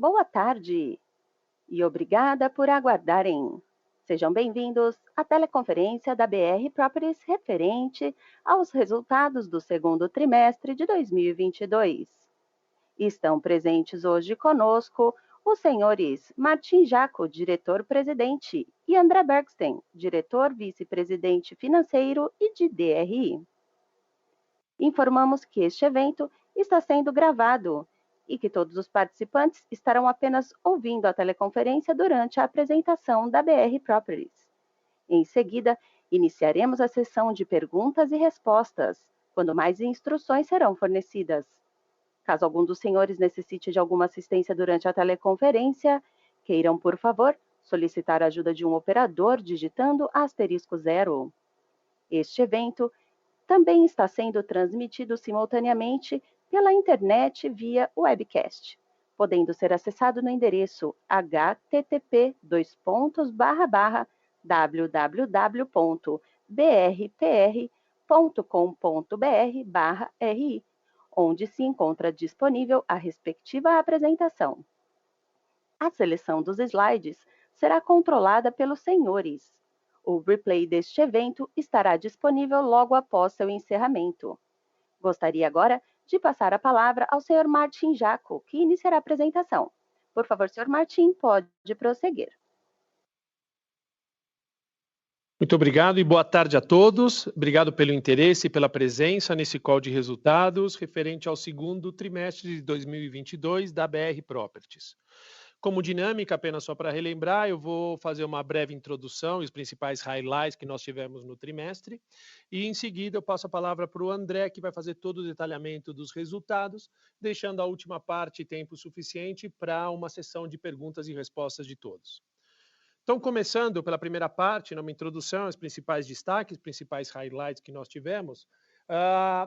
Boa tarde e obrigada por aguardarem. Sejam bem-vindos à teleconferência da BR Properties referente aos resultados do segundo trimestre de 2022. Estão presentes hoje conosco os senhores Martim Jaco, diretor-presidente, e André Bergstein, diretor vice-presidente financeiro e de DRI. Informamos que este evento está sendo gravado e que todos os participantes estarão apenas ouvindo a teleconferência durante a apresentação da BR Properties. Em seguida, iniciaremos a sessão de perguntas e respostas, quando mais instruções serão fornecidas. Caso algum dos senhores necessite de alguma assistência durante a teleconferência, queiram, por favor, solicitar a ajuda de um operador digitando *0. Este evento também está sendo transmitido simultaneamente pela internet via webcast, podendo ser acessado no endereço http://www.brpr.com.br/ri, onde se encontra disponível a respectiva apresentação. A seleção dos slides será controlada pelos senhores. O replay deste evento estará disponível logo após seu encerramento. Gostaria agora de passar a palavra ao Sr. Martim Jaco, que iniciará a apresentação. Por favor, Sr. Martim, pode prosseguir. Muito obrigado e boa tarde a todos. Obrigado pelo interesse e pela presença nesse call de resultados referente ao segundo trimestre de 2022 da BR Properties. Como dinâmica, apenas só para relembrar, eu vou fazer uma breve introdução e os principais highlights que nós tivemos no trimestre. E em seguida eu passo a palavra para o André, que vai fazer todo o detalhamento dos resultados, deixando a última parte tempo suficiente para uma sessão de perguntas e respostas de todos. Então, começando pela primeira parte, numa introdução, os principais destaques, principais highlights que nós tivemos,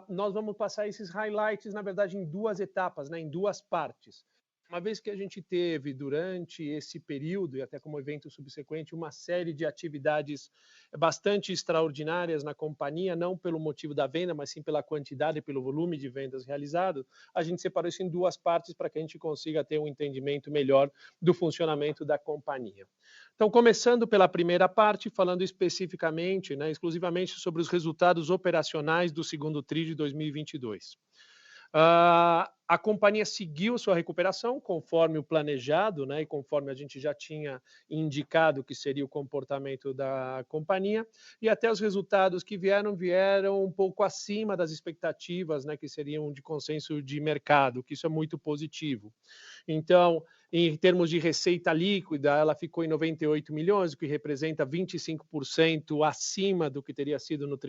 nós vamos passar esses highlights, na verdade, em duas etapas, né, em duas partes. Uma vez que a gente teve, durante esse período, e até como evento subsequente, uma série de atividades bastante extraordinárias na companhia, não pelo motivo da venda, mas sim pela quantidade e pelo volume de vendas realizado, a gente separou isso em duas partes para que a gente consiga ter um entendimento melhor do funcionamento da companhia. Então, começando pela primeira parte, falando especificamente, né, exclusivamente sobre os resultados operacionais do segundo TRI de 2022. A companhia seguiu sua recuperação conforme o planejado, né, e conforme a gente já tinha indicado que seria o comportamento da companhia, e até os resultados que vieram um pouco acima das expectativas, né, que seriam de consenso de mercado, que isso é muito positivo. Então, em termos de receita líquida, ela ficou em 98 milhões, o que representa 25% acima do que teria sido no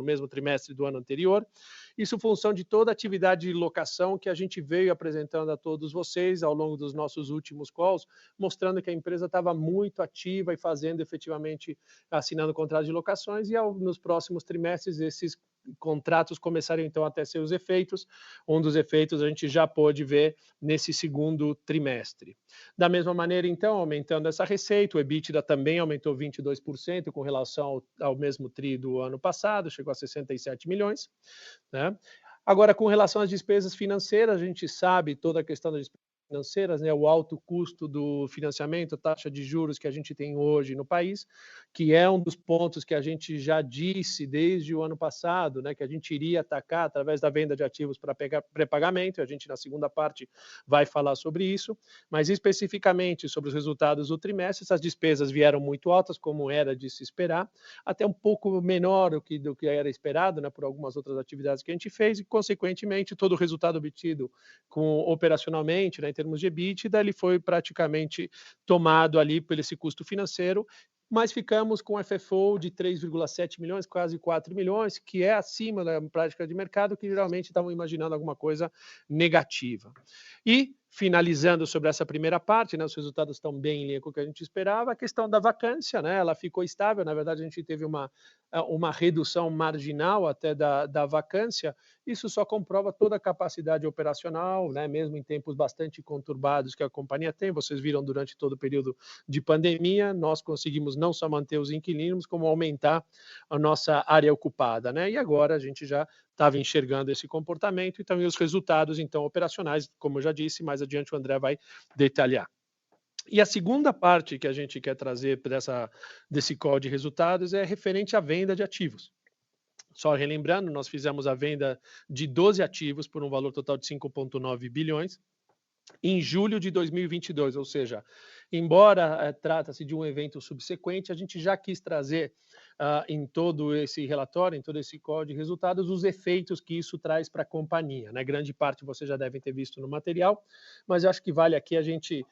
mesmo trimestre do ano anterior. Isso função de toda a atividade de locação que a gente veio apresentando a todos vocês ao longo dos nossos últimos calls, mostrando que a empresa estava muito ativa e fazendo efetivamente, assinando contratos de locações, e nos próximos trimestres esses contratos começaram então a ter seus efeitos. Um dos efeitos a gente já pôde ver nesse segundo trimestre. Da mesma maneira, então, aumentando essa receita, o EBITDA também aumentou 22% com relação ao mesmo TRI do ano passado, chegou a 67 milhões. Né? Agora, com relação às despesas financeiras, a gente sabe toda a questão das despesas financeiras, né, o alto custo do financiamento, a taxa de juros que a gente tem hoje no país, que é um dos pontos que a gente já disse desde o ano passado, né, que a gente iria atacar através da venda de ativos para pré-pagamento, e a gente na segunda parte vai falar sobre isso, mas especificamente sobre os resultados do trimestre, essas despesas vieram muito altas, como era de se esperar, até um pouco menor do que era esperado, né, por algumas outras atividades que a gente fez, e consequentemente todo o resultado obtido operacionalmente, né, em termos de EBITDA, ele foi praticamente tomado ali por esse custo financeiro, mas ficamos com FFO de 3,7 milhões, quase 4 milhões, que é acima da prática de mercado, que geralmente estavam imaginando alguma coisa negativa. E, finalizando sobre essa primeira parte, né, os resultados estão bem em linha com o que a gente esperava, a questão da vacância, né, ela ficou estável, na verdade a gente teve uma redução marginal até da vacância, Isso só comprova toda a capacidade operacional, né, mesmo em tempos bastante conturbados que a companhia tem. Vocês viram durante todo o período de pandemia, nós conseguimos não só manter os inquilinos, como aumentar a nossa área ocupada, né? E agora a gente já estava enxergando esse comportamento, então, e os resultados, então, operacionais, como eu já disse, mais adiante o André vai detalhar. E a segunda parte que a gente quer trazer desse call de resultados é referente à venda de ativos. Só relembrando, nós fizemos a venda de 12 ativos por um valor total de 5,9 bilhões em julho de 2022, ou seja, embora trata-se de um evento subsequente, a gente já quis trazer em todo esse relatório, em todo esse call de resultados, os efeitos que isso traz para a companhia, né? Grande parte vocês já devem ter visto no material, mas eu acho que vale aqui a gente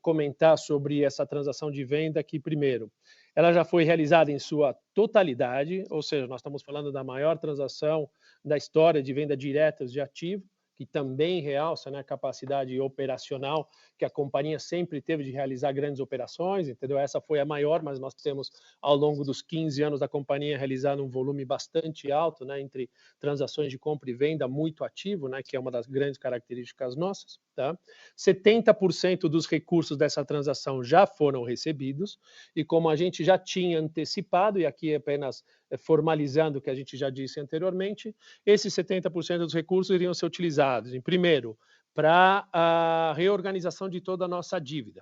comentar sobre essa transação de venda que, primeiro, ela já foi realizada em sua totalidade, ou seja, nós estamos falando da maior transação da história de venda diretas de ativo, que também realça, né, a capacidade operacional que a companhia sempre teve de realizar grandes operações, entendeu? Essa foi a maior, mas nós temos, ao longo dos 15 anos da companhia, realizado um volume bastante alto, né, entre transações de compra e venda muito ativo, né, que é uma das grandes características nossas. Tá? 70% dos recursos dessa transação já foram recebidos, e como a gente já tinha antecipado, e aqui apenas formalizando o que a gente já disse anteriormente, esses 70% dos recursos iriam ser utilizados, em primeiro, para a reorganização de toda a nossa dívida.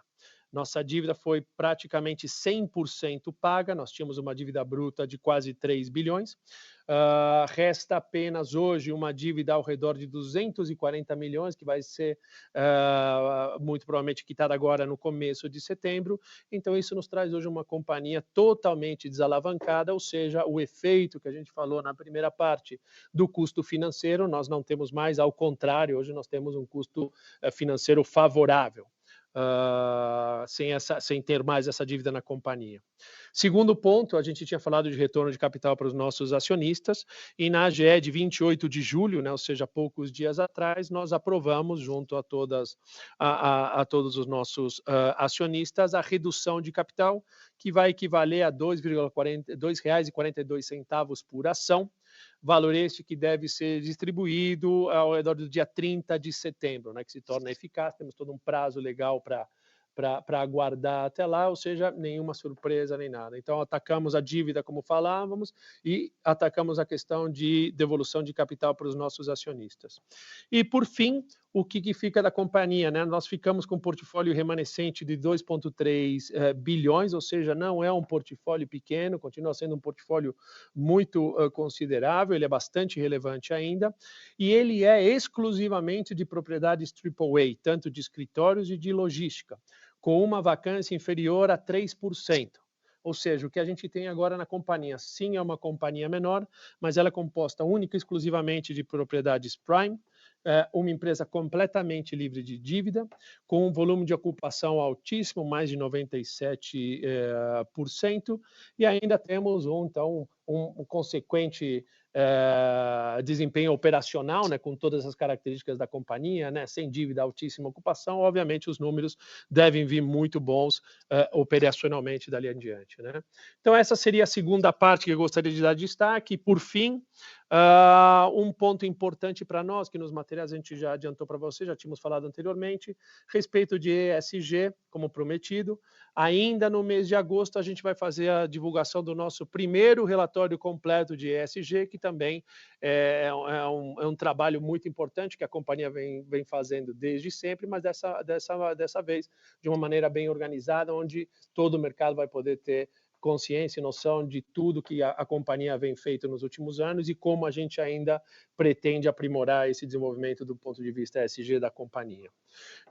Nossa dívida foi praticamente 100% paga, nós tínhamos uma dívida bruta de quase 3 bilhões, resta apenas hoje uma dívida ao redor de 240 milhões, que vai ser muito provavelmente quitada agora no começo de setembro, então isso nos traz hoje uma companhia totalmente desalavancada, ou seja, o efeito que a gente falou na primeira parte do custo financeiro, nós não temos mais, ao contrário, hoje nós temos um custo financeiro favorável. Sem ter mais essa dívida na companhia. Segundo ponto, a gente tinha falado de retorno de capital para os nossos acionistas, e na AGE de 28 de julho, né, ou seja, poucos dias atrás, nós aprovamos, junto a todos os nossos acionistas, a redução de capital, que vai equivaler a R$ 2,42 por ação, valor este que deve ser distribuído ao redor do dia 30 de setembro, né, que se torna eficaz. Temos todo um prazo legal para aguardar até lá, ou seja, nenhuma surpresa nem nada. Então, atacamos a dívida, como falávamos, e atacamos a questão de devolução de capital para os nossos acionistas. E, por fim, o que fica da companhia, né? Nós ficamos com um portfólio remanescente de 2,3 bilhões, ou seja, não é um portfólio pequeno, continua sendo um portfólio muito considerável, ele é bastante relevante ainda, e ele é exclusivamente de propriedades AAA, tanto de escritórios e de logística, com uma vacância inferior a 3%. Ou seja, o que a gente tem agora na companhia, sim, é uma companhia menor, mas ela é composta única e exclusivamente de propriedades prime, uma empresa completamente livre de dívida, com um volume de ocupação altíssimo, mais de 97%, e ainda temos um consequente desempenho operacional, né, com todas as características da companhia, né, sem dívida, altíssima ocupação. Obviamente os números devem vir muito bons operacionalmente dali em diante, né? Então essa seria a segunda parte que eu gostaria de dar destaque. Por fim, um ponto importante para nós, que nos materiais a gente já adiantou para você, já tínhamos falado anteriormente, respeito de ESG, como prometido. Ainda no mês de agosto a gente vai fazer a divulgação do nosso primeiro relatório completo de ESG, que também é um trabalho muito importante que a companhia vem fazendo desde sempre, mas dessa vez de uma maneira bem organizada, onde todo o mercado vai poder ter consciência e noção de tudo que a companhia vem feito nos últimos anos e como a gente ainda pretende aprimorar esse desenvolvimento do ponto de vista ESG da companhia.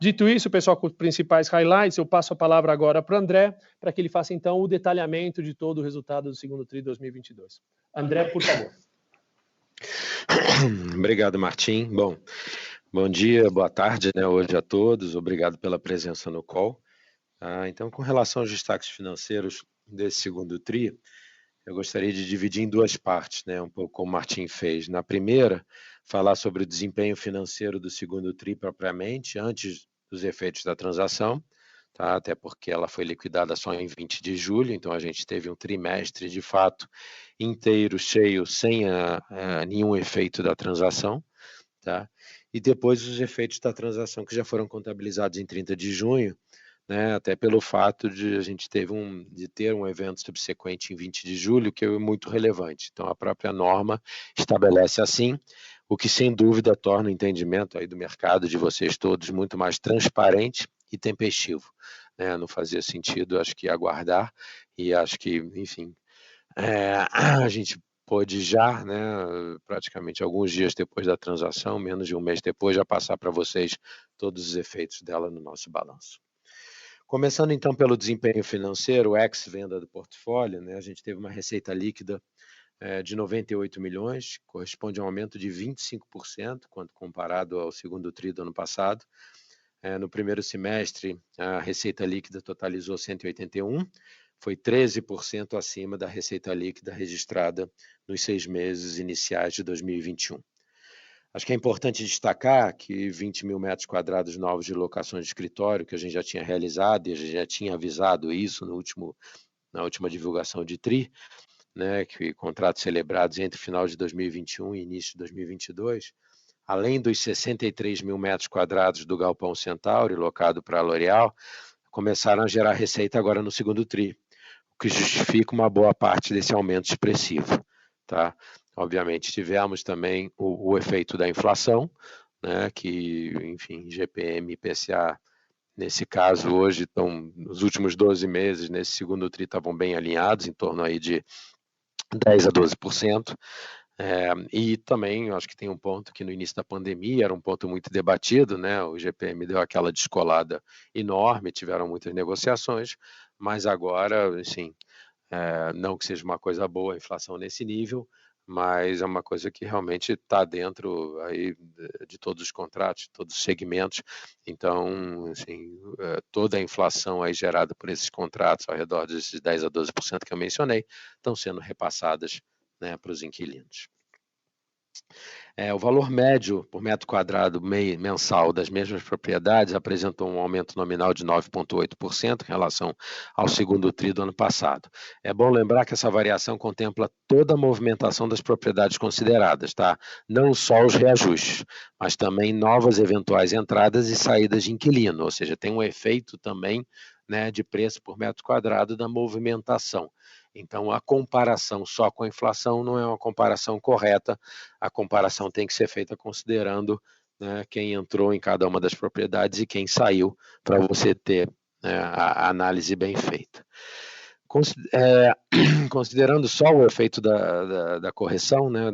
Dito isso, pessoal, com os principais highlights, eu passo a palavra agora para o André, para que ele faça então o detalhamento de todo o resultado do segundo TRI 2022. André, por favor. Obrigado, Martim. Bom dia, boa tarde, né, hoje a todos. Obrigado pela presença no call. Então, com relação aos destaques financeiros desse segundo TRI, eu gostaria de dividir em duas partes, né, um pouco como o Martim fez. Na primeira, falar sobre o desempenho financeiro do segundo TRI propriamente, antes dos efeitos da transação. tá? Até porque ela foi liquidada só em 20 de julho, então a gente teve um trimestre, de fato, inteiro, cheio, sem nenhum efeito da transação, tá? E depois os efeitos da transação que já foram contabilizados em 30 de junho, né, até pelo fato de a gente ter um evento subsequente em 20 de julho, que é muito relevante. Então, a própria norma estabelece assim, o que sem dúvida torna o entendimento aí do mercado de vocês todos muito mais transparente e tempestivo. Né? Não fazia sentido, acho que, aguardar, e acho que, enfim, a gente pôde já, né, praticamente alguns dias depois da transação, menos de um mês depois, já passar para vocês todos os efeitos dela no nosso balanço. Começando então pelo desempenho financeiro, ex-venda do portfólio, né, a gente teve uma receita líquida de 98 milhões, corresponde a um aumento de 25%, quando comparado ao segundo tri do ano passado. No primeiro semestre, a receita líquida totalizou 181, foi 13% acima da receita líquida registrada nos 6 meses iniciais de 2021. Acho que é importante destacar que 20 mil metros quadrados novos de locações de escritório, que a gente já tinha realizado e a gente já tinha avisado isso na última divulgação de TRI, né, que contratos celebrados entre final de 2021 e início de 2022, além dos 63 mil metros quadrados do Galpão Centauri, locado para a L'Oréal, começaram a gerar receita agora no segundo TRI, o que justifica uma boa parte desse aumento expressivo, tá? Obviamente, tivemos também o efeito da inflação, né, que, enfim, GPM e IPCA, nesse caso, hoje estão, nos últimos 12 meses, nesse segundo TRI, estavam bem alinhados, em torno aí de 10% a 12%. E também, eu acho que tem um ponto que no início da pandemia era um ponto muito debatido, né? O GPM deu aquela descolada enorme, tiveram muitas negociações, mas agora, assim, não que seja uma coisa boa a inflação nesse nível, mas é uma coisa que realmente está dentro aí de todos os contratos, de todos os segmentos. Então, assim, toda a inflação aí gerada por esses contratos, ao redor desses 10% a 12% que eu mencionei, estão sendo repassadas, né, para os inquilinos. O valor médio por metro quadrado mensal das mesmas propriedades apresentou um aumento nominal de 9,8% em relação ao segundo tri do ano passado. É bom lembrar que essa variação contempla toda a movimentação das propriedades consideradas, tá? Não só os reajustes, mas também novas eventuais entradas e saídas de inquilino, ou seja, tem um efeito também, né, de preço por metro quadrado da movimentação. Então, a comparação só com a inflação não é uma comparação correta, a comparação tem que ser feita considerando, né, quem entrou em cada uma das propriedades e quem saiu, para você ter, né, a análise bem feita. Considerando só o efeito da correção, né,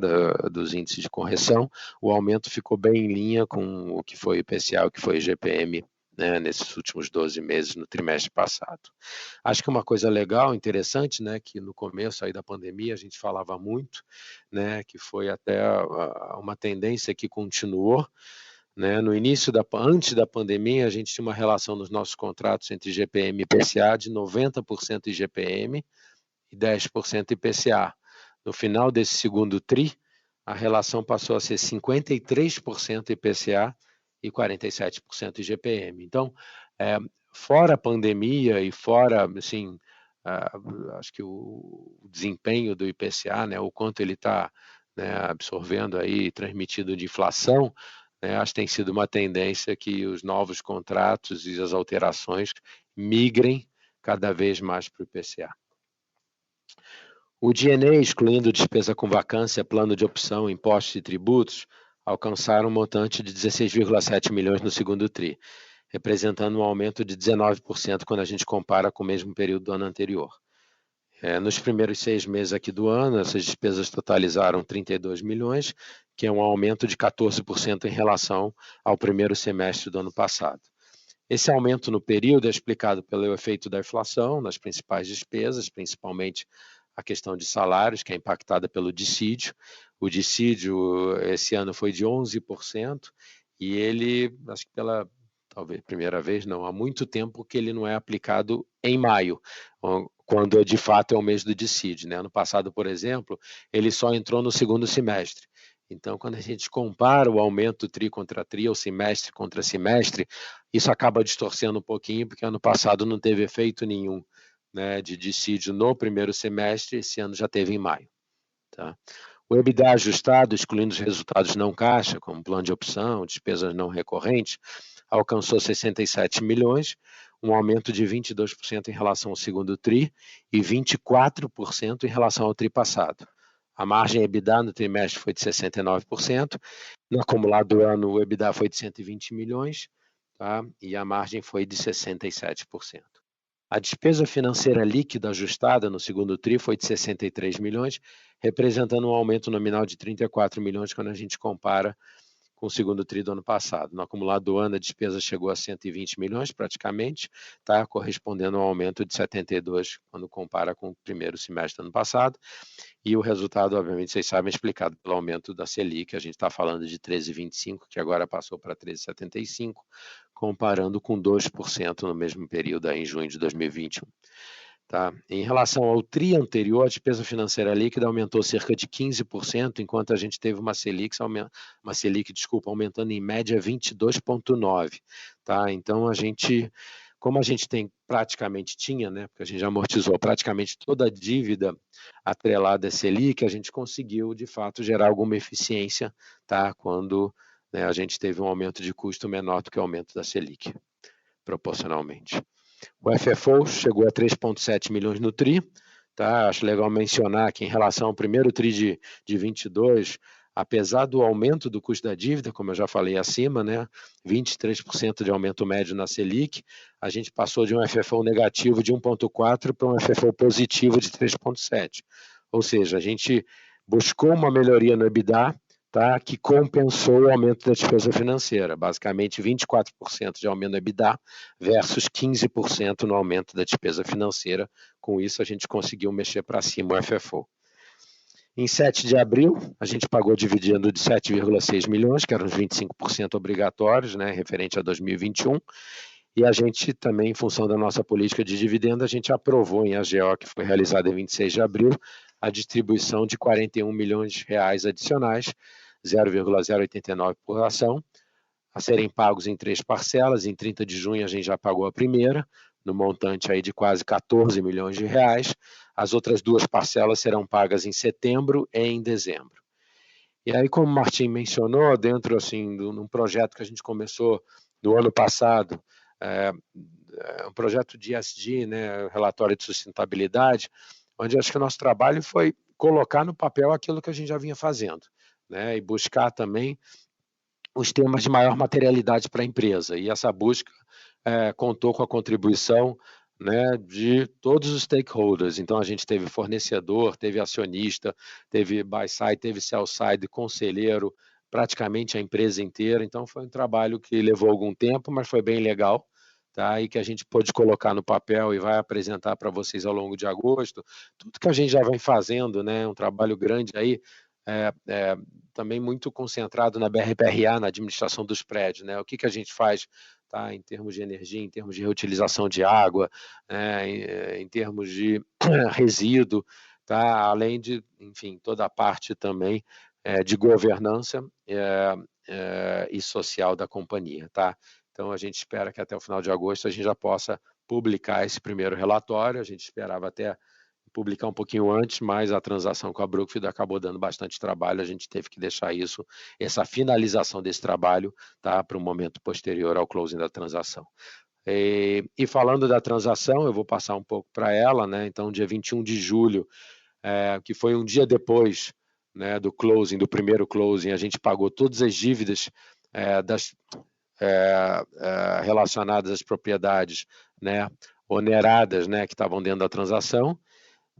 dos índices de correção, o aumento ficou bem em linha com o que foi o IPCA, o que foi o IGPM, né, nesses últimos 12 meses, no trimestre passado. Acho que uma coisa legal, interessante, né, que no começo aí da pandemia a gente falava muito, né, que foi até uma tendência que continuou, né, no início, antes da pandemia, a gente tinha uma relação nos nossos contratos entre IGPM e IPCA de 90% IGPM e 10% IPCA. No final desse segundo TRI, a relação passou a ser 53% IPCA e 47% IGPM. Então, fora a pandemia e fora, assim, acho que o desempenho do IPCA, né, o quanto ele está, né, absorvendo aí, transmitido de inflação, né, acho que tem sido uma tendência que os novos contratos e as alterações migrem cada vez mais para o IPCA. O D&A, excluindo despesa com vacância, plano de opção, impostos e tributos, alcançaram um montante de 16,7 milhões no segundo TRI, representando um aumento de 19% quando a gente compara com o mesmo período do ano anterior. Nos primeiros 6 meses aqui do ano, essas despesas totalizaram 32 milhões, que é um aumento de 14% em relação ao primeiro semestre do ano passado. Esse aumento no período é explicado pelo efeito da inflação nas principais despesas, principalmente a questão de salários, que é impactada pelo dissídio. O dissídio esse ano foi de 11% e ele, acho que pela talvez primeira vez, não, há muito tempo que ele não é aplicado em maio, quando de fato é o mês do dissídio, né? Ano passado, por exemplo, ele só entrou no segundo semestre. Então, quando a gente compara o aumento tri contra tri, ou semestre contra semestre, isso acaba distorcendo um pouquinho, porque ano passado não teve efeito nenhum, né, de dissídio no primeiro semestre, esse ano já teve em maio. Tá? O EBITDA ajustado, excluindo os resultados não caixa, como plano de opção, despesas não recorrentes, alcançou 67 milhões, um aumento de 22% em relação ao segundo TRI e 24% em relação ao TRI passado. A margem EBITDA no trimestre foi de 69%, no acumulado do ano o EBITDA foi de 120 milhões, tá? E a margem foi de 67%. A despesa financeira líquida ajustada no segundo TRI foi de 63 milhões, representando um aumento nominal de 34 milhões quando a gente compara com o segundo TRI do ano passado. No acumulado do ano, a despesa chegou a 120 milhões, praticamente, tá? Correspondendo a um aumento de 72 quando compara com o primeiro semestre do ano passado. E o resultado, obviamente, vocês sabem, explicado pelo aumento da Selic, a gente está falando de 13,25, que agora passou para 13,75, comparando com 2% no mesmo período, aí, em junho de 2021. Tá? Em relação ao TRI anterior, a despesa financeira líquida aumentou cerca de 15%, enquanto a gente teve uma Selic aumentando em média 22,9%. Tá? Então, como a gente tinha, né, porque a gente já amortizou praticamente toda a dívida atrelada à Selic, a gente conseguiu, de fato, gerar alguma eficiência, tá, quando, né, a gente teve um aumento de custo menor do que o aumento da Selic, proporcionalmente. O FFO chegou a 3,7 milhões no TRI, tá? Acho legal mencionar que em relação ao primeiro TRI de 22, apesar do aumento do custo da dívida, como eu já falei acima, né, 23% de aumento médio na Selic, a gente passou de um FFO negativo de 1,4 para um FFO positivo de 3,7. Ou seja, a gente buscou uma melhoria no EBITDA, tá, que compensou o aumento da despesa financeira, basicamente 24% de aumento no EBITDA versus 15% no aumento da despesa financeira. Com isso, a gente conseguiu mexer para cima o FFO. Em 7 de abril, a gente pagou dividendo de 7,6 milhões, que eram os 25% obrigatórios, né, referente a 2021, e a gente também, em função da nossa política de dividendo, a gente aprovou em AGO, que foi realizada em 26 de abril, a distribuição de 41 milhões de reais adicionais, 0,089 por ação, a serem pagos em 3 parcelas. Em 30 de junho a gente já pagou a primeira, no montante aí de quase 14 milhões de reais. As outras 2 parcelas serão pagas em setembro e em dezembro. E aí, como o Martim mencionou, dentro assim, de um projeto que a gente começou no ano passado, um projeto de ESG, né, relatório de sustentabilidade, onde acho que o nosso trabalho foi colocar no papel aquilo que a gente já vinha fazendo, né, e buscar também os temas de maior materialidade para a empresa. E essa busca contou com a contribuição, né, de todos os stakeholders. Então, a gente teve fornecedor, teve acionista, teve buy-side, teve sell-side, conselheiro, praticamente a empresa inteira. Então, foi um trabalho que levou algum tempo, mas foi bem legal. Tá? E que a gente pôde colocar no papel e vai apresentar para vocês ao longo de agosto. Tudo que a gente já vem fazendo, né, um trabalho grande aí, também muito concentrado na BRPRA, na administração dos prédios, né? O que a gente faz, tá, em termos de energia, em termos de reutilização de água, em termos de resíduo, tá? Além de, enfim, toda a parte também de governança e social da companhia, tá? Então, a gente espera que até o final de agosto a gente já possa publicar esse primeiro relatório. A gente esperava até publicar um pouquinho antes, mas a transação com a Brookfield acabou dando bastante trabalho, a gente teve que deixar essa finalização desse trabalho, tá, para um momento posterior ao closing da transação. E falando da transação, eu vou passar um pouco para ela, né? Então, dia 21 de julho, que foi um dia depois, né, do closing, do primeiro closing, a gente pagou todas as dívidas relacionadas às propriedades, né, oneradas, né, que estavam dentro da transação,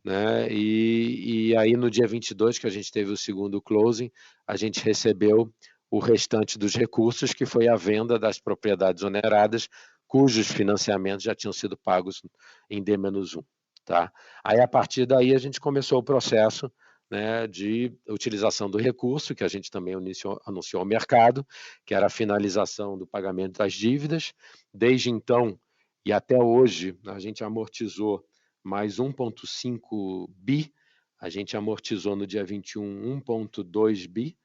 né? E aí no dia 22, que a gente teve o segundo closing, a gente recebeu o restante dos recursos, que foi a venda das propriedades oneradas, cujos financiamentos já tinham sido pagos em D-1. Tá? Aí, a partir daí, a gente começou o processo, né, de utilização do recurso, que a gente também anunciou ao mercado, que era a finalização do pagamento das dívidas. Desde então e até hoje, a gente amortizou mais 1,5 bi, a gente amortizou no dia 21 1,2 bi,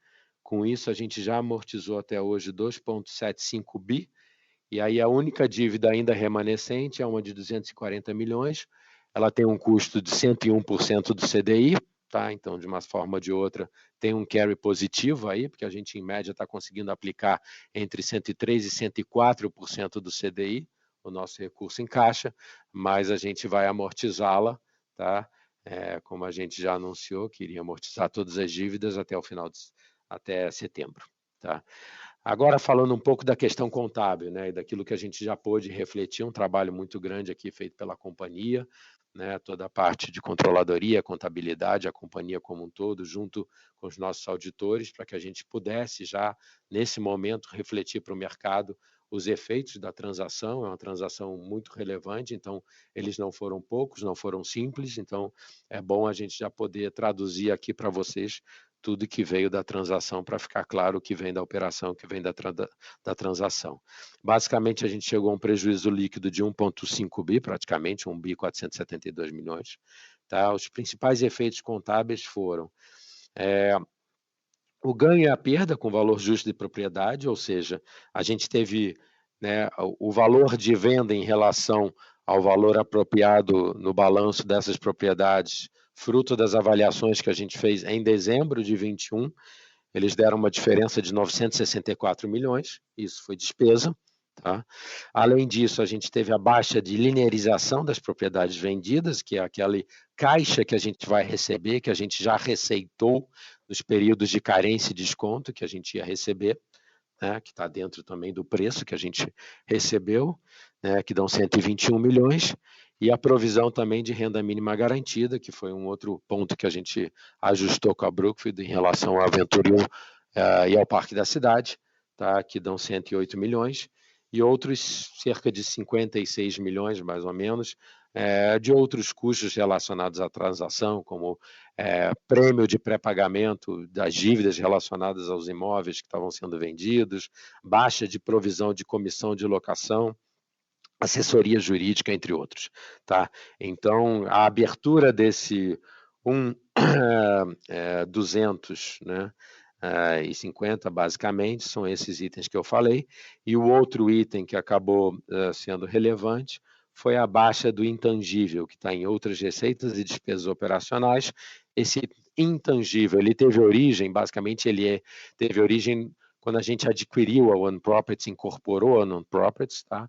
Com isso, a gente já amortizou até hoje 2,75 bi, e aí a única dívida ainda remanescente é uma de 240 milhões, ela tem um custo de 101% do CDI, tá? Então, de uma forma ou de outra, tem um carry positivo aí, porque a gente, em média, está conseguindo aplicar entre 103% e 104% do CDI, o nosso recurso em caixa, mas a gente vai amortizá-la, tá? Como a gente já anunciou, que iria amortizar todas as dívidas até setembro, tá? Agora, falando um pouco da questão contábil, né, e daquilo que a gente já pôde refletir, um trabalho muito grande aqui feito pela companhia, né, toda a parte de controladoria, contabilidade, a companhia como um todo, junto com os nossos auditores, para que a gente pudesse já, nesse momento, refletir para o mercado os efeitos da transação. É uma transação muito relevante, então eles não foram poucos, não foram simples, então é bom a gente já poder traduzir aqui para vocês tudo que veio da transação, para ficar claro o que vem da operação, o que vem da transação. Basicamente, a gente chegou a um prejuízo líquido de 1,5 bi, praticamente, 1 bi 472 milhões. Tá? Os principais efeitos contábeis foram o ganho e a perda com valor justo de propriedade, ou seja, a gente teve, né, o valor de venda em relação ao valor apropriado no balanço dessas propriedades, fruto das avaliações que a gente fez em dezembro de 21, eles deram uma diferença de 964 milhões, isso foi despesa. Tá? Além disso, a gente teve a baixa de linearização das propriedades vendidas, que é aquele caixa que a gente vai receber, que a gente já receitou nos períodos de carência e desconto que a gente ia receber, né, que está dentro também do preço que a gente recebeu, né, que dão 121 milhões, e a provisão também de renda mínima garantida, que foi um outro ponto que a gente ajustou com a Brookfield em relação à Venturium e ao Parque da Cidade, tá, que dão 108 milhões, e outros cerca de 56 milhões, mais ou menos, de outros custos relacionados à transação, como prêmio de pré-pagamento das dívidas relacionadas aos imóveis que estavam sendo vendidos, baixa de provisão de comissão de locação, assessoria jurídica, entre outros. Tá? Então, a abertura desse 200, né, e 50, basicamente, são esses itens que eu falei, e o outro item que acabou sendo relevante foi a baixa do intangível, que está em outras receitas e despesas operacionais. Esse intangível, ele teve origem, basicamente, teve origem quando a gente adquiriu a One Properties, incorporou a One Properties, tá?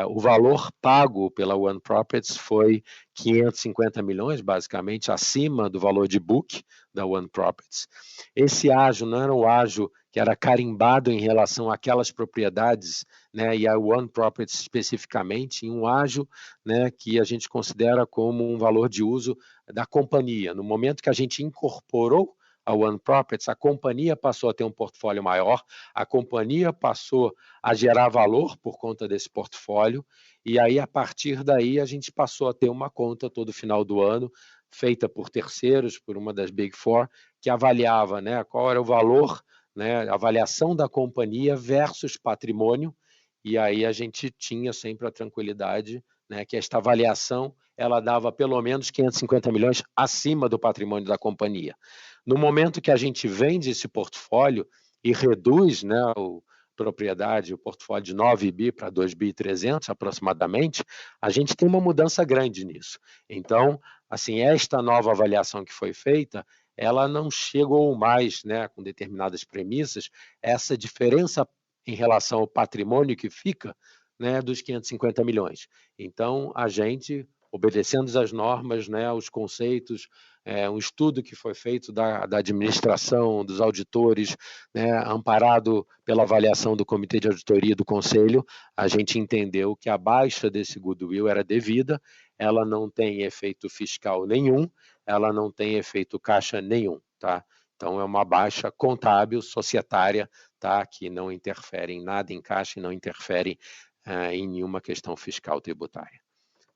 O valor pago pela One Properties foi 550 milhões, basicamente, acima do valor de book da One Properties. Esse ágio não era o ágio que era carimbado em relação àquelas propriedades, né, e a One Properties especificamente, em um ágio, né, que a gente considera como um valor de uso da companhia. No momento que a gente incorporou a One Properties, a companhia passou a ter um portfólio maior, a companhia passou a gerar valor por conta desse portfólio, e aí, a partir daí, a gente passou a ter uma conta todo final do ano, feita por terceiros, por uma das Big Four, que avaliava, né, qual era o valor, né, a avaliação da companhia versus patrimônio, e aí a gente tinha sempre a tranquilidade, né, que esta avaliação ela dava pelo menos 550 milhões acima do patrimônio da companhia. No momento que a gente vende esse portfólio e reduz, né, o portfólio de 9 bi para 2 bi 300 aproximadamente, a gente tem uma mudança grande nisso. Então, assim, esta nova avaliação que foi feita, ela não chegou mais, né, com determinadas premissas, essa diferença em relação ao patrimônio que fica, né, dos 550 milhões. Então, a gente, obedecendo às normas, né, os conceitos, um estudo que foi feito da administração, dos auditores, né, amparado pela avaliação do Comitê de Auditoria do Conselho, a gente entendeu que a baixa desse goodwill era devida, ela não tem efeito fiscal nenhum, ela não tem efeito caixa nenhum, tá? Então, é uma baixa contábil, societária, tá? Que não interfere em nada em caixa e não interfere em nenhuma questão fiscal tributária.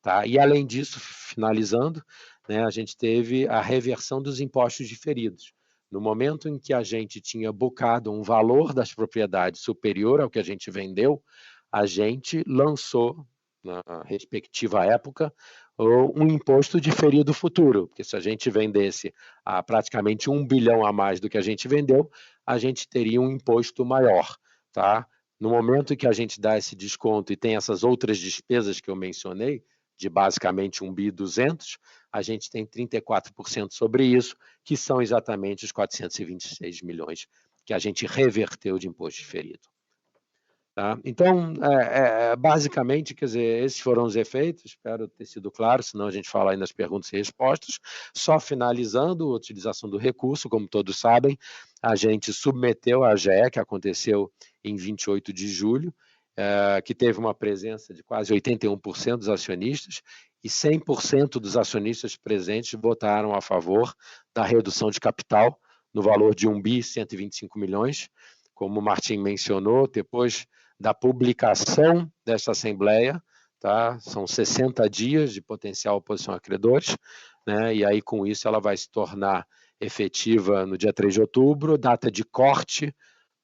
Tá? E, além disso, finalizando, né, a gente teve a reversão dos impostos diferidos. No momento em que a gente tinha bocado um valor das propriedades superior ao que a gente vendeu, a gente lançou, na respectiva época, ou um imposto diferido futuro, porque se a gente vendesse a praticamente 1 bilhão a mais do que a gente vendeu, a gente teria um imposto maior, tá? No momento em que a gente dá esse desconto e tem essas outras despesas que eu mencionei, de basicamente 1.200 bi, a gente tem 34% sobre isso, que são exatamente os 426 milhões que a gente reverteu de imposto diferido. Tá? Então, basicamente, quer dizer, esses foram os efeitos, espero ter sido claro, senão a gente fala aí nas perguntas e respostas. Só finalizando a utilização do recurso, como todos sabem, a gente submeteu a AGE, que aconteceu em 28 de julho, que teve uma presença de quase 81% dos acionistas, e 100% dos acionistas presentes votaram a favor da redução de capital, no valor de 1 bi 125 milhões, como o Martim mencionou, depois da publicação desta Assembleia, tá? São 60 dias de potencial oposição a credores, né? E aí com isso ela vai se tornar efetiva no dia 3 de outubro, data de corte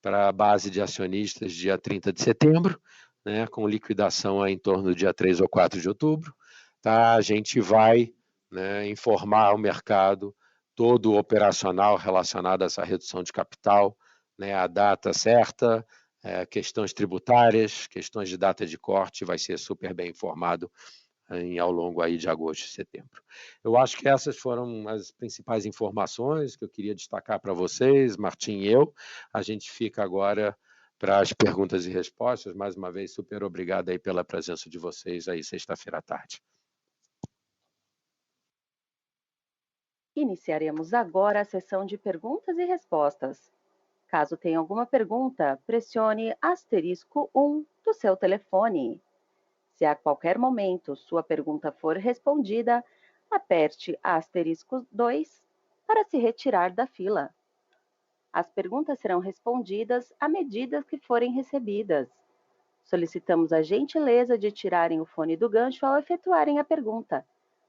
para a base de acionistas dia 30 de setembro, né? Com liquidação em torno do dia 3 ou 4 de outubro. Tá? A gente vai, né, informar ao mercado todo o operacional relacionado a essa redução de capital, né, a data certa, questões tributárias, questões de data de corte, vai ser super bem informado ao longo aí de agosto e setembro. Eu acho que essas foram as principais informações que eu queria destacar para vocês, Martim e eu. A gente fica agora para as perguntas e respostas. Mais uma vez, super obrigado aí pela presença de vocês aí sexta-feira à tarde. Iniciaremos agora a sessão de perguntas e respostas. Caso tenha alguma pergunta, pressione *1 do seu telefone. Se a qualquer momento sua pergunta for respondida, aperte *2 para se retirar da fila. As perguntas serão respondidas à medida que forem recebidas. Solicitamos a gentileza de tirarem o fone do gancho ao efetuarem a pergunta.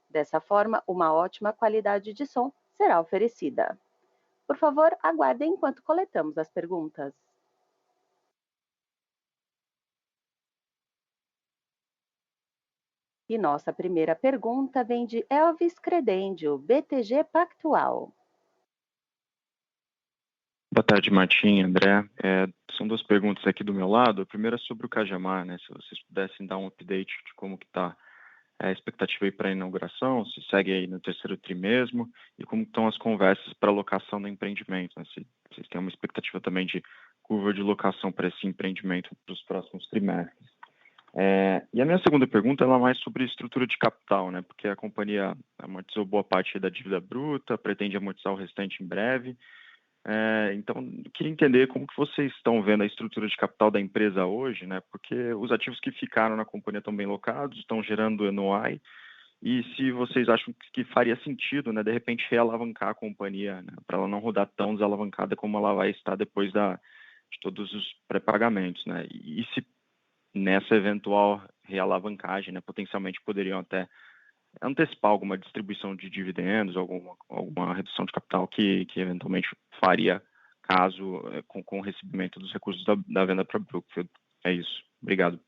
Dessa forma, uma ótima qualidade de som será oferecida. Por favor, aguardem enquanto coletamos as perguntas. E nossa primeira pergunta vem de Elvis Credendio, BTG Pactual. Boa tarde, Martim, André. São duas perguntas aqui do meu lado. A primeira é sobre o Cajamar, né? Se vocês pudessem dar um update de como que está a expectativa aí para a inauguração, se segue aí no terceiro tri mesmo, e como estão as conversas para locação do empreendimento, né? Se vocês têm uma expectativa também de curva de locação para esse empreendimento para os próximos trimestres. E a minha segunda pergunta é mais sobre estrutura de capital, né? Porque a companhia amortizou boa parte da dívida bruta, pretende amortizar o restante em breve. Então, eu queria entender como que vocês estão vendo a estrutura de capital da empresa hoje, né? Porque os ativos que ficaram na companhia estão bem locados, estão gerando NOI, e se vocês acham que faria sentido, né, de repente, realavancar a companhia, né, para ela não rodar tão desalavancada como ela vai estar depois de todos os pré-pagamentos, né? E se nessa eventual realavancagem, né, potencialmente poderiam até antecipar alguma distribuição de dividendos, alguma redução de capital que eventualmente faria caso com o recebimento dos recursos da venda para Brookfield. É isso. Obrigado.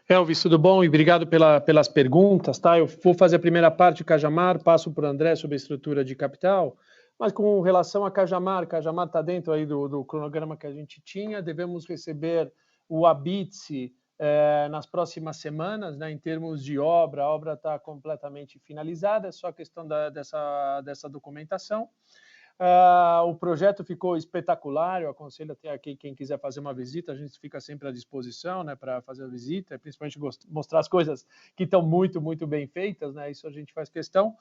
Elvis, tudo bom? E obrigado pelas perguntas, tá? Eu vou fazer a primeira parte do Cajamar, passo para o André sobre a estrutura de capital, mas com relação a Cajamar está dentro aí do cronograma que a gente tinha, devemos receber o Habite nas próximas semanas, né, em termos de obra, a obra está completamente finalizada, é só questão dessa documentação. O projeto ficou espetacular, eu aconselho até aqui quem quiser fazer uma visita, a gente fica sempre à disposição, né, para fazer a visita, principalmente mostrar as coisas que estão muito, muito bem feitas, né, isso a gente faz questão.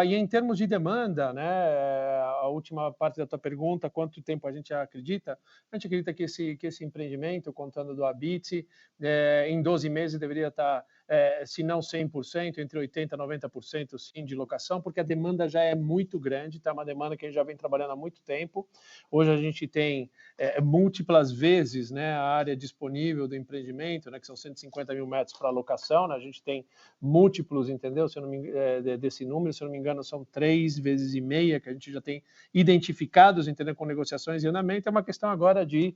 E em termos de demanda, né, a última parte da tua pergunta, quanto tempo a gente acredita? A gente acredita que esse empreendimento, contando do Habite, em 12 meses deveria estar se não 100%, entre 80% e 90% sim de locação, porque a demanda já é muito grande, tá? Uma demanda que a gente já vem trabalhando há muito tempo. Hoje a gente tem múltiplas vezes, né, a área disponível do empreendimento, né, que são 150 mil metros para locação, né? A gente tem múltiplos, entendeu? Se eu não me, desse número, se eu não me engano, são 3,5 vezes que a gente já tem identificados, entendeu, com negociações em andamento. É uma questão agora de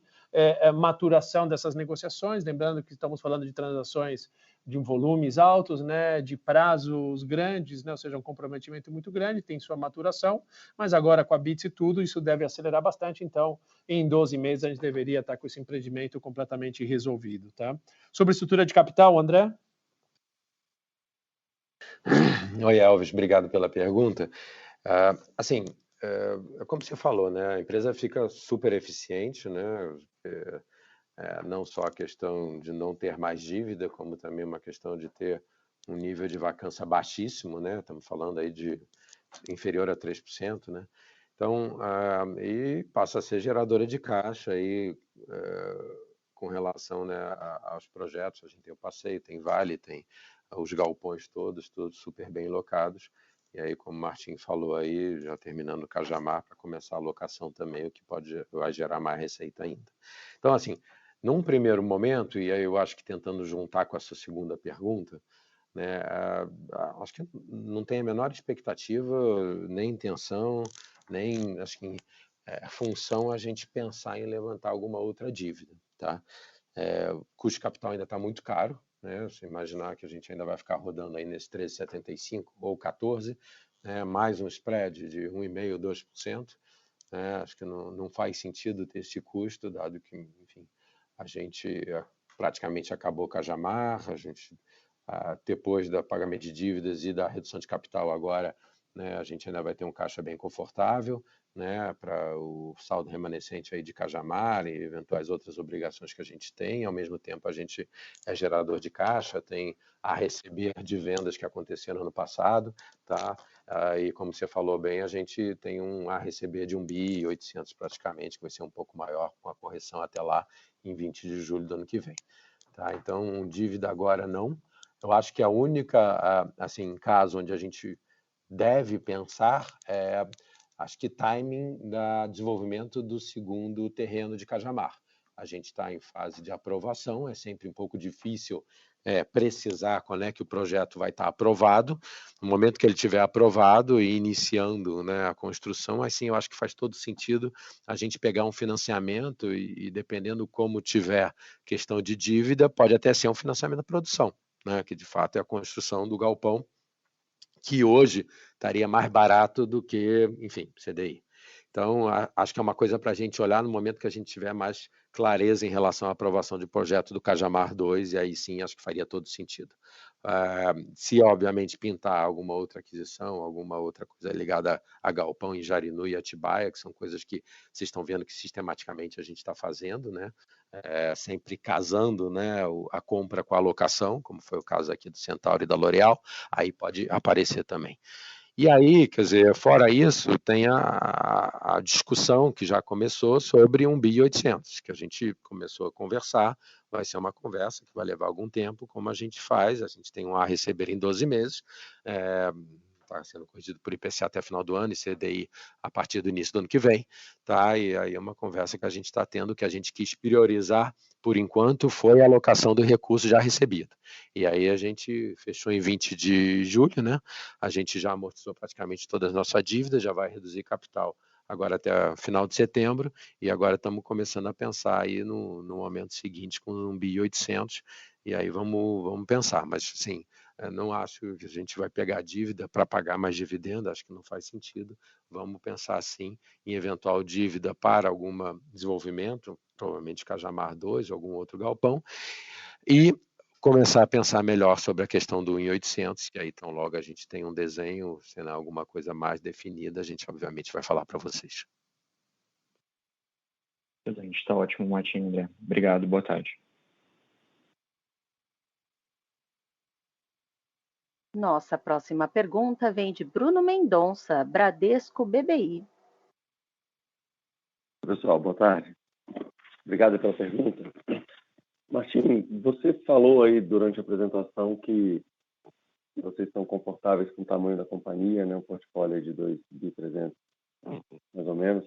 maturação dessas negociações, lembrando que estamos falando de transações de volumes altos, né, de prazos grandes, né, ou seja, um comprometimento muito grande, tem sua maturação, mas agora com a BITS e tudo, isso deve acelerar bastante, então em 12 meses a gente deveria estar com esse empreendimento completamente resolvido. Tá? Sobre estrutura de capital, André? Oi, Elvis, obrigado pela pergunta. Assim, como você falou, né, a empresa fica super eficiente, né, não só a questão de não ter mais dívida, como também uma questão de ter um nível de vacância baixíssimo, né, estamos falando aí de inferior a 3%, né, então, e passa a ser geradora de caixa aí, com relação, né, aos projetos. A gente tem o Passeio, tem Vale, tem os galpões todos super bem locados. E aí, como o Martim falou aí, já terminando o Cajamar, para começar a locação também, o que vai gerar mais receita ainda. Então, assim, num primeiro momento, e aí eu acho que tentando juntar com essa segunda pergunta, né, acho que não tem a menor expectativa, nem intenção, nem acho que função a gente pensar em levantar alguma outra dívida, tá? O custo de capital ainda está muito caro, né? Se imaginar que a gente ainda vai ficar rodando aí nesse 13,75 ou 14, né? Mais um spread de 1,5%, 2%, né? Acho que não faz sentido ter esse custo, dado que, enfim, a gente praticamente acabou com a Cajamar, a gente, depois do pagamento de dívidas e da redução de capital agora, né, a gente ainda vai ter um caixa bem confortável, né, para o saldo remanescente aí de Cajamar e eventuais outras obrigações que a gente tem. Ao mesmo tempo, a gente é gerador de caixa, tem a receber de vendas que aconteceram no passado, tá? E como você falou bem, a gente tem a receber de 1.800 praticamente, que vai ser um pouco maior com a correção até lá em 20 de julho do ano que vem. Tá? Então, dívida agora não. Eu acho que a única, assim, caso onde a gente deve pensar acho que timing do desenvolvimento do segundo terreno de Cajamar. A gente está em fase de aprovação, é sempre um pouco difícil precisar quando é que o projeto vai estar aprovado. No momento que ele estiver aprovado e iniciando, né, a construção, assim, eu acho que faz todo sentido a gente pegar um financiamento e dependendo como tiver questão de dívida, pode até ser um financiamento da produção, né, que de fato é a construção do galpão, que hoje estaria mais barato do que, enfim, CDI. Então, acho que é uma coisa para a gente olhar no momento que a gente tiver mais clareza em relação à aprovação de projeto do Cajamar 2, e aí sim acho que faria todo sentido. Se, obviamente, pintar alguma outra aquisição, alguma outra coisa ligada a Galpão em Jarinu e Atibaia, que são coisas que vocês estão vendo que sistematicamente a gente está fazendo, né? Sempre casando, né, a compra com a alocação, como foi o caso aqui do Centauro e da L'Oréal, aí pode aparecer também. E aí, quer dizer, fora isso, tem a discussão que já começou sobre um 1.800, que a gente começou a conversar, vai ser uma conversa que vai levar algum tempo, como a gente faz, a gente tem um a receber em 12 meses, está sendo corrigido por IPCA até final do ano e CDI a partir do início do ano que vem, tá? E aí é uma conversa que a gente está tendo, que a gente quis priorizar, por enquanto, foi a alocação do recurso já recebido. E aí a gente fechou em 20 de julho, né? A gente já amortizou praticamente toda a nossa dívida, já vai reduzir capital agora até final de setembro, e agora estamos começando a pensar aí no momento seguinte com um 1.800, e aí vamos pensar, mas sim, não acho que a gente vai pegar dívida para pagar mais dividendo, acho que não faz sentido. Vamos pensar sim em eventual dívida para algum desenvolvimento, provavelmente Cajamar 2 ou algum outro galpão, e começar a pensar melhor sobre a questão do 1.800, que aí então logo a gente tem um desenho, se não alguma coisa mais definida, a gente obviamente vai falar para vocês. Excelente, está ótimo, Martim, André. Obrigado, boa tarde. Nossa próxima pergunta vem de Bruno Mendonça, Bradesco BBI. Pessoal, boa tarde. Obrigado pela pergunta. Martim, você falou aí durante a apresentação que vocês estão confortáveis com o tamanho da companhia, né? Um portfólio de 2.300, mais ou menos.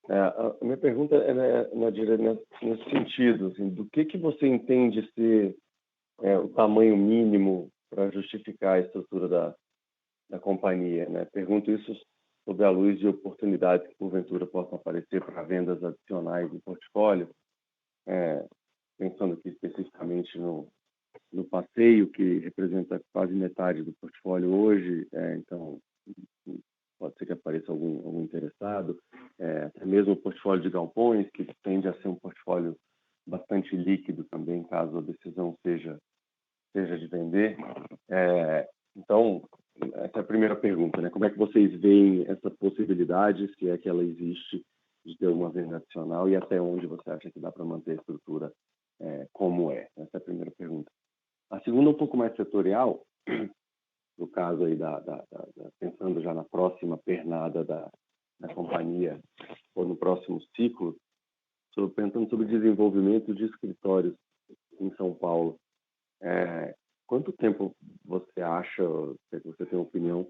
A minha pergunta é nesse sentido, assim, do que você entende ser o tamanho mínimo para justificar a estrutura da companhia, né? Pergunto isso sob a luz de oportunidades que porventura possam aparecer para vendas adicionais do portfólio, pensando aqui especificamente no passeio, que representa quase metade do portfólio hoje, então pode ser que apareça algum interessado, até mesmo o portfólio de galpões, que tende a ser um portfólio bastante líquido também, caso a decisão seja de vender. Então, essa é a primeira pergunta, né? Como é que vocês veem essa possibilidade, se é que ela existe, de ter uma venda adicional, e até onde você acha que dá para manter a estrutura como é? Essa é a primeira pergunta. A segunda, um pouco mais setorial, no caso aí pensando já na próxima pernada da companhia, ou no próximo ciclo, pensando sobre desenvolvimento de escritórios em São Paulo. Quanto tempo você acha, se você tem uma opinião,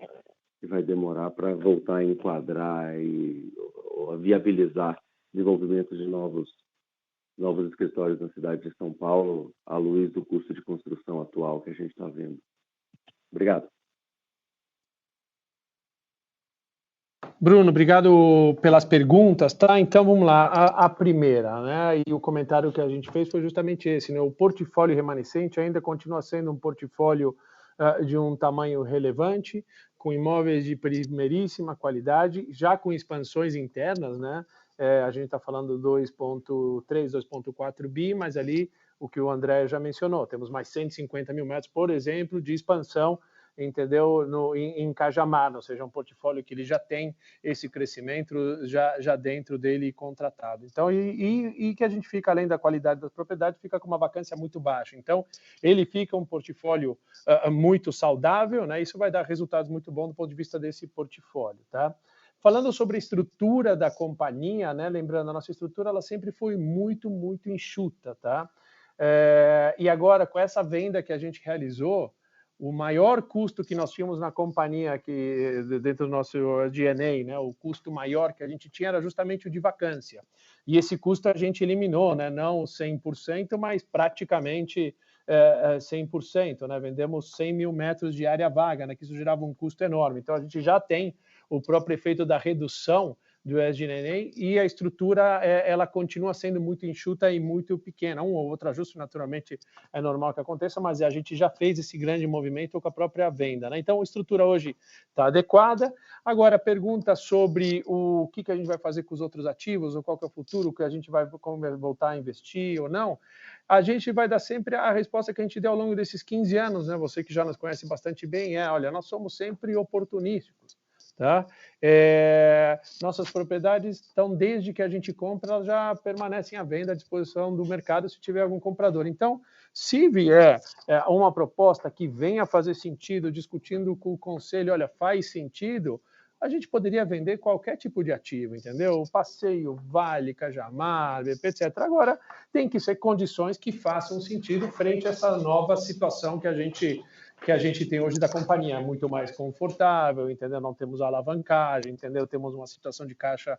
que vai demorar para voltar a enquadrar ou a viabilizar desenvolvimento de novos escritórios na cidade de São Paulo, à luz do custo de construção atual que a gente está vendo? Obrigado. Bruno, obrigado pelas perguntas, tá? Então vamos lá, a primeira, né? E o comentário que a gente fez foi justamente esse, né? O portfólio remanescente ainda continua sendo um portfólio de um tamanho relevante, com imóveis de primeiríssima qualidade, já com expansões internas, né? A gente está falando 2,3, 2,4 bi, mas ali o que o André já mencionou, temos mais 150 mil metros, por exemplo, de expansão, entendeu, em Cajamar, ou seja, um portfólio que ele já tem esse crescimento já dentro dele contratado. Então, e que a gente fica, além da qualidade da propriedade, fica com uma vacância muito baixa. Então, ele fica um portfólio muito saudável, né? Isso vai dar resultados muito bons do ponto de vista desse portfólio, tá? Falando sobre a estrutura da companhia, né? Lembrando, a nossa estrutura ela sempre foi muito, muito enxuta, tá? E agora, com essa venda que a gente realizou, o maior custo que nós tínhamos na companhia, que dentro do nosso DNA, né, o custo maior que a gente tinha era justamente o de vacância. E esse custo a gente eliminou, né, não 100%, mas praticamente 100%. Né, vendemos 100 mil metros de área vaga, né, que isso gerava um custo enorme. Então, a gente já tem o próprio efeito da redução do SG&A e a estrutura ela continua sendo muito enxuta e muito pequena. Um ou outro ajuste, naturalmente, é normal que aconteça, mas a gente já fez esse grande movimento com a própria venda, né? Então, a estrutura hoje está adequada. Agora, pergunta sobre o que a gente vai fazer com os outros ativos, ou qual que é o futuro, que a gente vai voltar a investir ou não. A gente vai dar sempre a resposta que a gente deu ao longo desses 15 anos, né? Você que já nos conhece bastante bem, olha, nós somos sempre oportunísticos. Tá? Nossas propriedades estão, desde que a gente compra, elas já permanecem à venda, à disposição do mercado se tiver algum comprador. Então, se vier uma proposta que venha fazer sentido, discutindo com o conselho, olha, faz sentido, a gente poderia vender qualquer tipo de ativo, entendeu? Passeio, Vale, Cajamar, BP, etc. Agora, tem que ser condições que façam sentido frente a essa nova situação que a gente tem hoje da companhia, muito mais confortável, entendeu? Não temos alavancagem, entendeu? Temos uma situação de caixa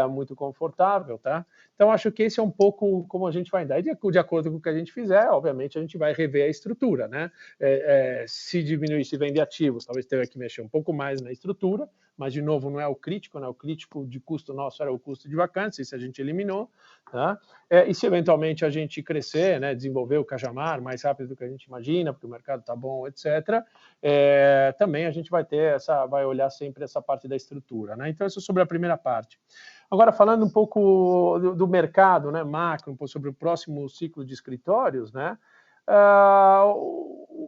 muito confortável, tá? Então, acho que esse é um pouco como a gente vai andar. E de acordo com o que a gente fizer, obviamente, a gente vai rever a estrutura, né? Se diminuir, se vender ativos, talvez tenha que mexer um pouco mais na estrutura, mas, de novo, não é o crítico, né? O crítico de custo nosso era o custo de vacância, isso a gente eliminou, tá? E se eventualmente a gente crescer, né, desenvolver o Cajamar mais rápido do que a gente imagina, porque o mercado está bom, etc., também a gente vai olhar sempre essa parte da estrutura, né? Então, isso sobre a primeira parte. Agora, falando um pouco do mercado, né, macro, um pouco sobre o próximo ciclo de escritórios, né?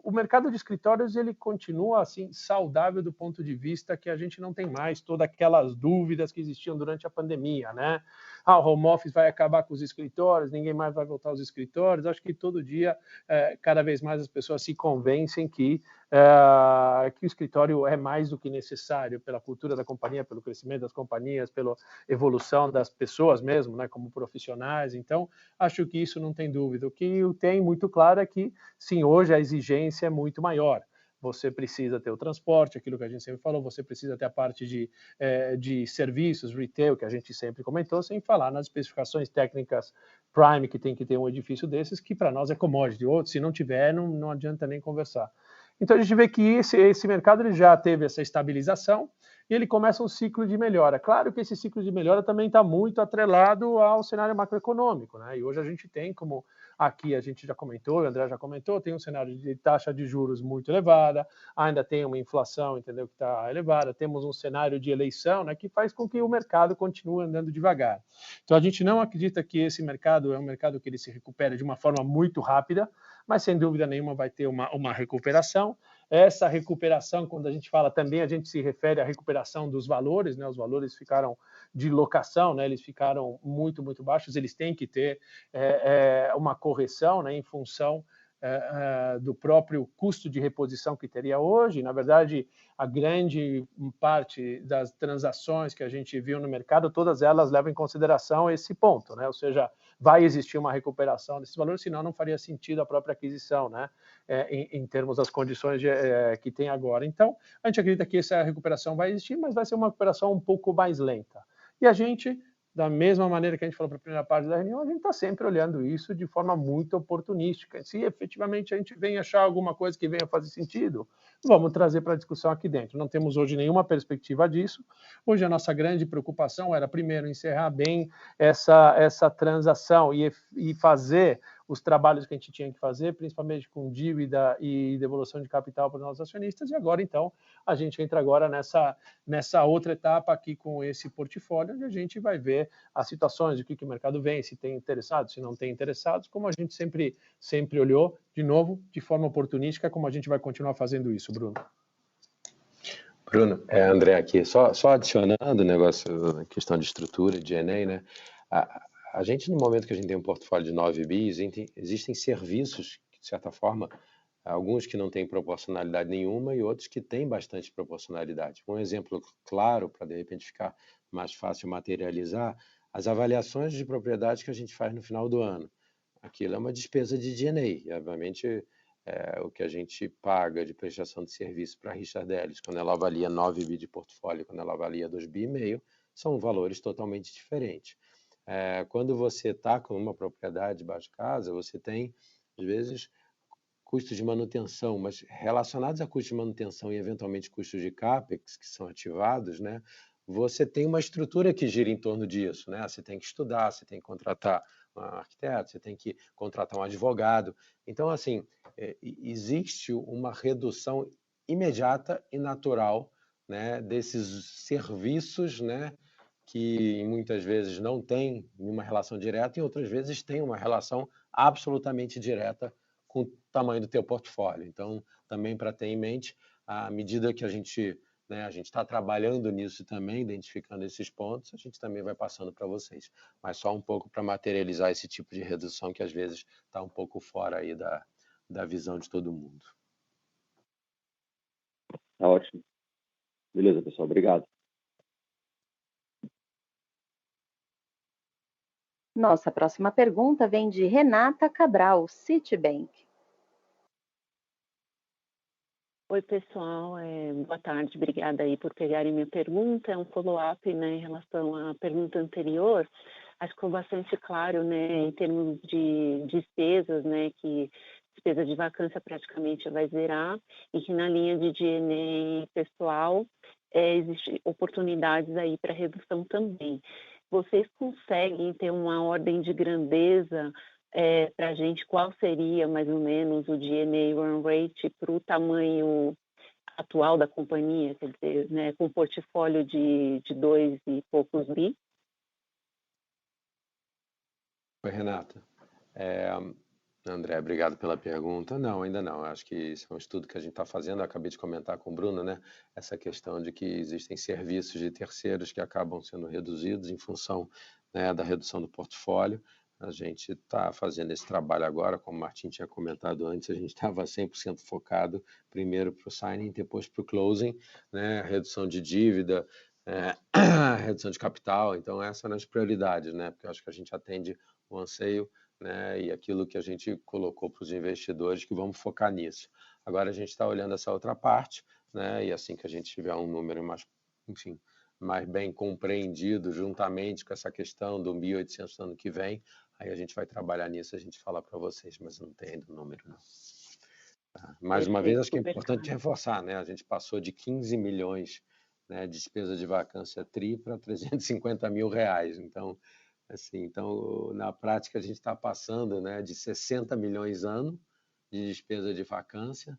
O mercado de escritórios ele continua assim saudável do ponto de vista que a gente não tem mais todas aquelas dúvidas que existiam durante a pandemia, né? o home office vai acabar com os escritórios, ninguém mais vai voltar aos escritórios. Acho que todo dia, cada vez mais as pessoas se convencem que o escritório é mais do que necessário pela cultura da companhia, pelo crescimento das companhias, pela evolução das pessoas mesmo, né, como profissionais. Então, acho que isso não tem dúvida. O que tem muito claro é que, sim, hoje a exigência é muito maior. Você precisa ter o transporte, aquilo que a gente sempre falou, você precisa ter a parte de serviços, retail, que a gente sempre comentou, sem falar nas especificações técnicas prime que tem que ter um edifício desses, que para nós é commodity. Outro, se não tiver, não adianta nem conversar. Então a gente vê que esse mercado ele já teve essa estabilização e ele começa um ciclo de melhora. Claro que esse ciclo de melhora também está muito atrelado ao cenário macroeconômico, né? E hoje a gente tem, como aqui a gente já comentou, o André já comentou, tem um cenário de taxa de juros muito elevada, ainda tem uma inflação, entendeu, que está elevada, temos um cenário de eleição, né, que faz com que o mercado continue andando devagar. Então a gente não acredita que esse mercado é um mercado que ele se recupera de uma forma muito rápida, mas sem dúvida nenhuma vai ter uma recuperação. Essa recuperação, quando a gente fala também, a gente se refere à recuperação dos valores, né? Os valores ficaram de locação, né? Eles ficaram muito, muito baixos, eles têm que ter uma correção, né? Em função do próprio custo de reposição que teria hoje. Na verdade, a grande parte das transações que a gente viu no mercado, todas elas levam em consideração esse ponto, né? Ou seja, vai existir uma recuperação desses valores, senão não faria sentido a própria aquisição, né? Em termos das condições que tem agora. Então, a gente acredita que essa recuperação vai existir, mas vai ser uma recuperação um pouco mais lenta. E a gente, da mesma maneira que a gente falou para a primeira parte da reunião, a gente está sempre olhando isso de forma muito oportunística. Se efetivamente a gente vem achar alguma coisa que venha fazer sentido, vamos trazer para a discussão aqui dentro. Não temos hoje nenhuma perspectiva disso. Hoje a nossa grande preocupação era, primeiro, encerrar bem essa transação e fazer os trabalhos que a gente tinha que fazer, principalmente com dívida e devolução de capital para os nossos acionistas, e agora, então, a gente entra agora nessa outra etapa aqui com esse portfólio, onde a gente vai ver as situações, o que o mercado vem, se tem interessados, se não tem interessados, como a gente sempre olhou, de novo, de forma oportunística, como a gente vai continuar fazendo isso, Bruno. Bruno, André aqui, só adicionando o negócio, a questão de estrutura, de G&A, né? A gente, no momento que a gente tem um portfólio de 9 bi, existem serviços, de certa forma, alguns que não têm proporcionalidade nenhuma e outros que têm bastante proporcionalidade. Um exemplo claro, para de repente ficar mais fácil materializar, as avaliações de propriedades que a gente faz no final do ano. Aquilo é uma despesa de G&A, e obviamente o que a gente paga de prestação de serviço para a Richard Ellis, quando ela avalia 9 bi de portfólio, quando ela avalia 2,5 bi, são valores totalmente diferentes. Quando você está com uma propriedade debaixo de casa, você tem, às vezes, custos de manutenção, mas relacionados a custos de manutenção e, eventualmente, custos de CAPEX, que são ativados, né? Você tem uma estrutura que gira em torno disso, né? Você tem que estudar, você tem que contratar um arquiteto, você tem que contratar um advogado. Então, assim, existe uma redução imediata e natural, né, desses serviços, né, que muitas vezes não tem uma relação direta e outras vezes tem uma relação absolutamente direta com o tamanho do teu portfólio. Então, também para ter em mente, à medida que a gente está trabalhando nisso também, identificando esses pontos, a gente também vai passando para vocês. Mas só um pouco para materializar esse tipo de redução que às vezes está um pouco fora aí da visão de todo mundo. Tá ótimo. Beleza, pessoal. Obrigado. Nossa próxima pergunta vem de Renata Cabral, Citibank. Oi, pessoal. Boa tarde. Obrigada aí por pegarem minha pergunta. É um follow-up, né, em relação à pergunta anterior. Acho que ficou bastante claro, né, em termos de despesas, né, que despesa de vacância praticamente vai zerar e que na linha de G&A pessoal existem oportunidades aí para redução também. Vocês conseguem ter uma ordem de grandeza para a gente, qual seria mais ou menos o G&A run rate para o tamanho atual da companhia, quer dizer, né, com um portfólio de 2 e poucos bi? Oi, Renata. André, obrigado pela pergunta. Não, ainda não. Acho que esse é um estudo que a gente está fazendo. Eu acabei de comentar com o Bruno, né? Essa questão de que existem serviços de terceiros que acabam sendo reduzidos em função né, da redução do portfólio. A gente está fazendo esse trabalho agora, como o Martin tinha comentado antes, a gente estava 100% focado primeiro para o signing, depois para o closing, né, redução de dívida, redução de capital. Então, essas são as prioridades, né, porque eu acho que a gente atende o anseio, né, e aquilo que a gente colocou para os investidores, que vamos focar nisso. Agora a gente está olhando essa outra parte, né, e assim que a gente tiver um número mais, enfim, mais bem compreendido, juntamente com essa questão do 1.800 no ano que vem, aí a gente vai trabalhar nisso, a gente fala para vocês, mas não tem ainda o número, não. Tá. Mais uma vez, acho que é importante reforçar, né? A gente passou de 15 milhões, né, de despesa de vacância TRI para 350 mil reais. Então, assim, então, na prática, a gente está passando, né, de 60 milhões ano de despesa de vacância,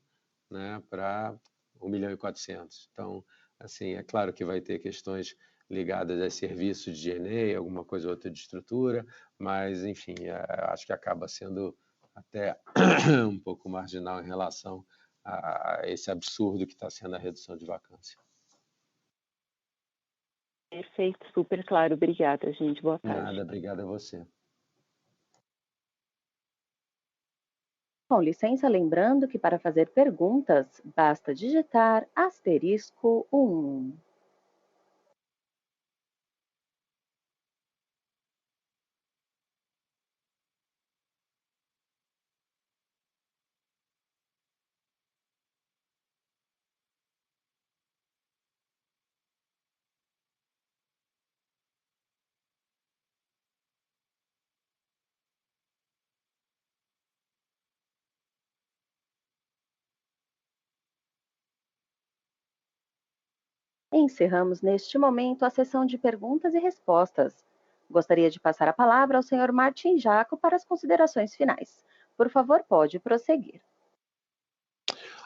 né, para 1 milhão e 400. Então, assim, é claro que vai ter questões ligadas a serviços de G&A, alguma coisa ou outra de estrutura, mas, enfim, acho que acaba sendo até um pouco marginal em relação a esse absurdo que está sendo a redução de vacância. Perfeito, super claro. Obrigada, gente. Boa tarde. Nada, obrigado a você. Com licença, lembrando que para fazer perguntas, basta digitar *1. Encerramos neste momento a sessão de perguntas e respostas. Gostaria de passar a palavra ao Sr. Martin Jaco para as considerações finais. Por favor, pode prosseguir.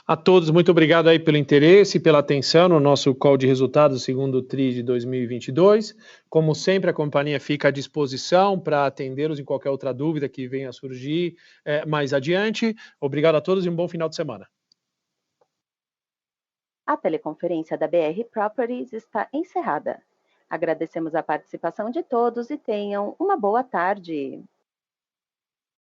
A todos, muito obrigado aí pelo interesse e pela atenção no nosso call de resultados do segundo TRI de 2022. Como sempre, a companhia fica à disposição para atendê-los em qualquer outra dúvida que venha a surgir mais adiante. Obrigado a todos e um bom final de semana. A teleconferência da BR Properties está encerrada. Agradecemos a participação de todos e tenham uma boa tarde.